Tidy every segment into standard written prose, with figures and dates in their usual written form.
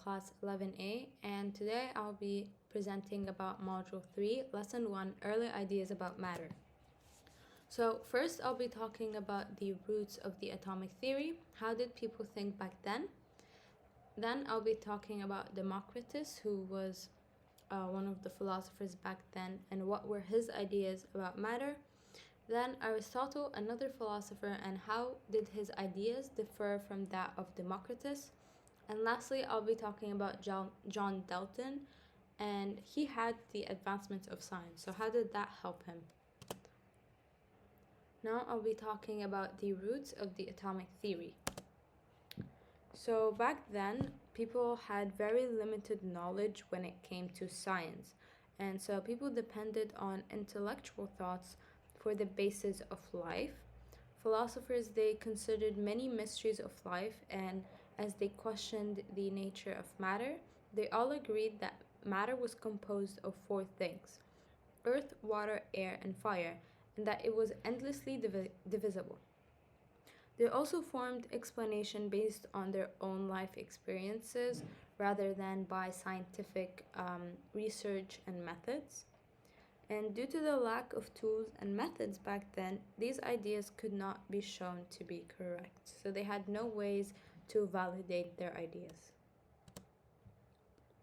class 11A, and today I'll be presenting about Module 3, Lesson 1, Early Ideas about Matter. So first I'll be talking about the roots of the atomic theory. How did people think back then? Then I'll be talking about Democritus, who was one of the philosophers back then, and what were his ideas about matter. Then Aristotle, another philosopher, and how did his ideas differ from that of Democritus. And lastly, I'll be talking about John Dalton, and he had the advancement of science. So how did that help him? Now I'll be talking about the roots of the atomic theory. So back then, people had very limited knowledge when it came to science. And so people depended on intellectual thoughts for the basis of life. Philosophers, they considered many mysteries of life, and as they questioned the nature of matter, they all agreed that matter was composed of four things: earth, water, air, and fire, and that it was endlessly divisible. They also formed explanation based on their own life experiences rather than by scientific research and methods. And due to the lack of tools and methods back then, these ideas could not be shown to be correct. So they had no ways to validate their ideas.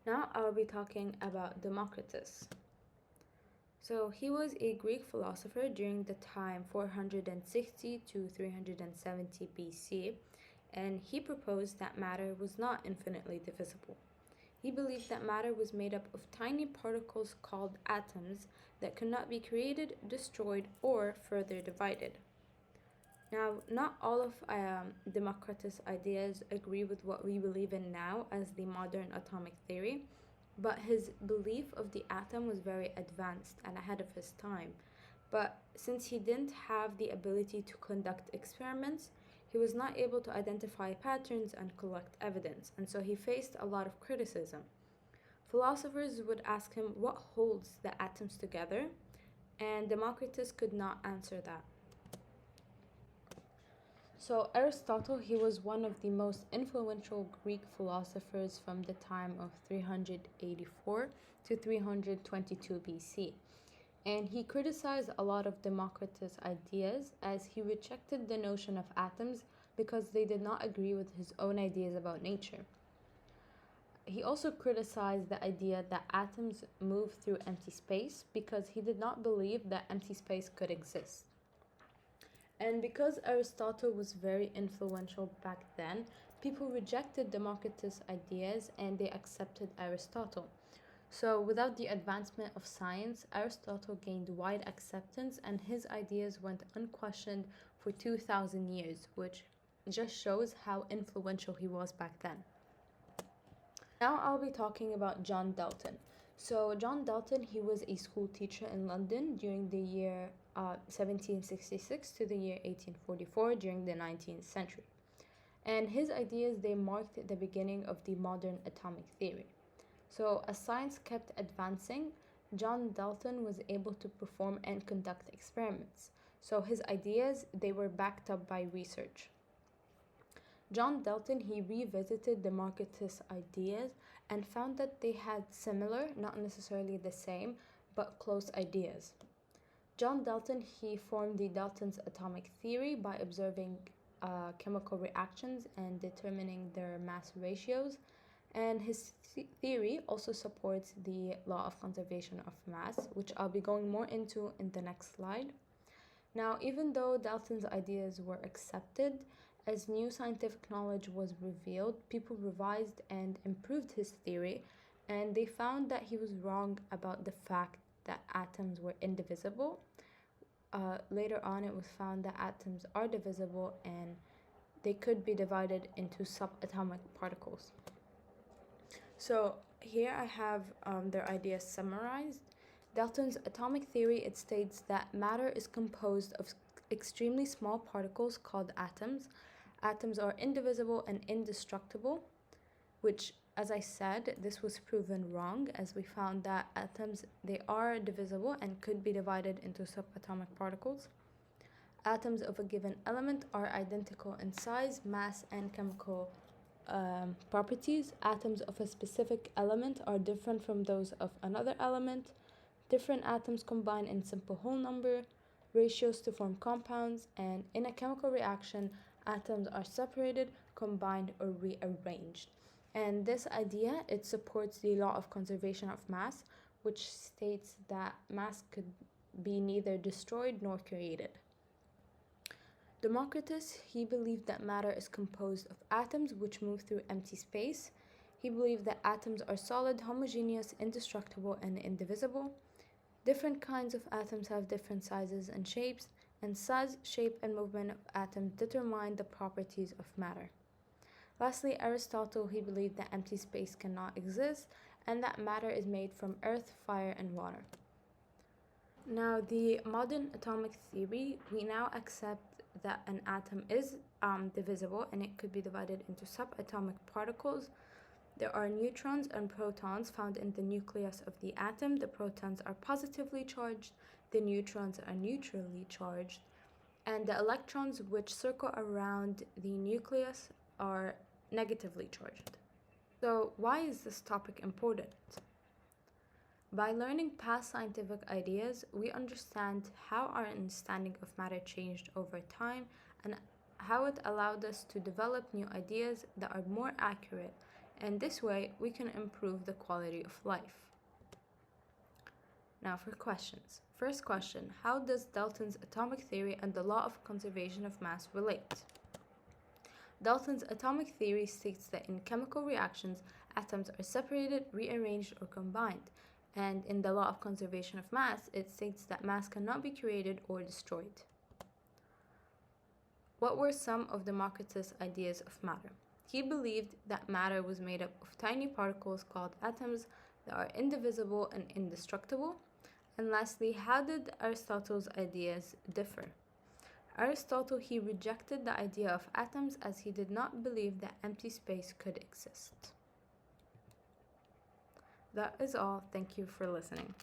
Now I'll be talking about Democritus. So he was a Greek philosopher during the time 460 to 370 BC, and he proposed that matter was not infinitely divisible. He believed that matter was made up of tiny particles called atoms that could not be created, destroyed, or further divided. Now, not all of Democritus' ideas agree with what we believe in now as the modern atomic theory, but his belief of the atom was very advanced and ahead of his time. But since he didn't have the ability to conduct experiments, he was not able to identify patterns and collect evidence, and so he faced a lot of criticism. Philosophers would ask him what holds the atoms together, and Democritus could not answer that. So Aristotle, he was one of the most influential Greek philosophers from the time of 384 to 322 BC. And he criticized a lot of Democritus' ideas as he rejected the notion of atoms because they did not agree with his own ideas about nature. He also criticized the idea that atoms move through empty space because he did not believe that empty space could exist. And because Aristotle was very influential back then, people rejected Democritus' ideas and they accepted Aristotle. So without the advancement of science, Aristotle gained wide acceptance and his ideas went unquestioned for 2,000 years, which just shows how influential he was back then. Now I'll be talking about John Dalton. So John Dalton, he was a school teacher in London during the year 1766 to the year 1844 during the 19th century. And his ideas, they marked the beginning of the modern atomic theory. So as science kept advancing, John Dalton was able to perform and conduct experiments. So his ideas, they were backed up by research. John Dalton, he revisited Democritus' ideas and found that they had similar, not necessarily the same, but close ideas. John Dalton, he formed the Dalton's atomic theory by observing chemical reactions and determining their mass ratios. And his theory also supports the law of conservation of mass, which I'll be going more into in the next slide. Now, even though Dalton's ideas were accepted, as new scientific knowledge was revealed, people revised and improved his theory, and they found that he was wrong about the fact that atoms were indivisible. Later on, it was found that atoms are divisible and they could be divided into subatomic particles. So here I have their ideas summarized. Dalton's atomic theory, it states that matter is composed of extremely small particles called atoms. Atoms are indivisible and indestructible, which, as I said, this was proven wrong as we found that atoms, they are divisible and could be divided into subatomic particles. Atoms of a given element are identical in size, mass, and chemical properties. Atoms of a specific element are different from those of another element. Different atoms combine in simple whole number ratios to form compounds, and in a chemical reaction, atoms are separated, combined, or rearranged. And this idea, it supports the law of conservation of mass, which states that mass could be neither destroyed nor created. Democritus, he believed that matter is composed of atoms which move through empty space. He believed that atoms are solid, homogeneous, indestructible, and indivisible. Different kinds of atoms have different sizes and shapes, and size, shape, and movement of atoms determine the properties of matter. Lastly, Aristotle, he believed that empty space cannot exist and that matter is made from earth, fire, and water. Now, the modern atomic theory, we now accept that an atom is divisible and it could be divided into subatomic particles. There are neutrons and protons found in the nucleus of the atom. The protons are positively charged, the neutrons are neutrally charged, and the electrons which circle around the nucleus are negatively charged. So, why is this topic important? By learning past scientific ideas, we understand how our understanding of matter changed over time and how it allowed us to develop new ideas that are more accurate, and this way we can improve the quality of life. Now for questions. First question, how does Dalton's atomic theory and the law of conservation of mass relate? Dalton's atomic theory states that in chemical reactions, atoms are separated, rearranged, or combined. And in the law of conservation of mass, it states that mass cannot be created or destroyed. What were some of Democritus' ideas of matter? He believed that matter was made up of tiny particles called atoms that are indivisible and indestructible. And lastly, how did Aristotle's ideas differ? Aristotle, he rejected the idea of atoms as he did not believe that empty space could exist. That is all. Thank you for listening.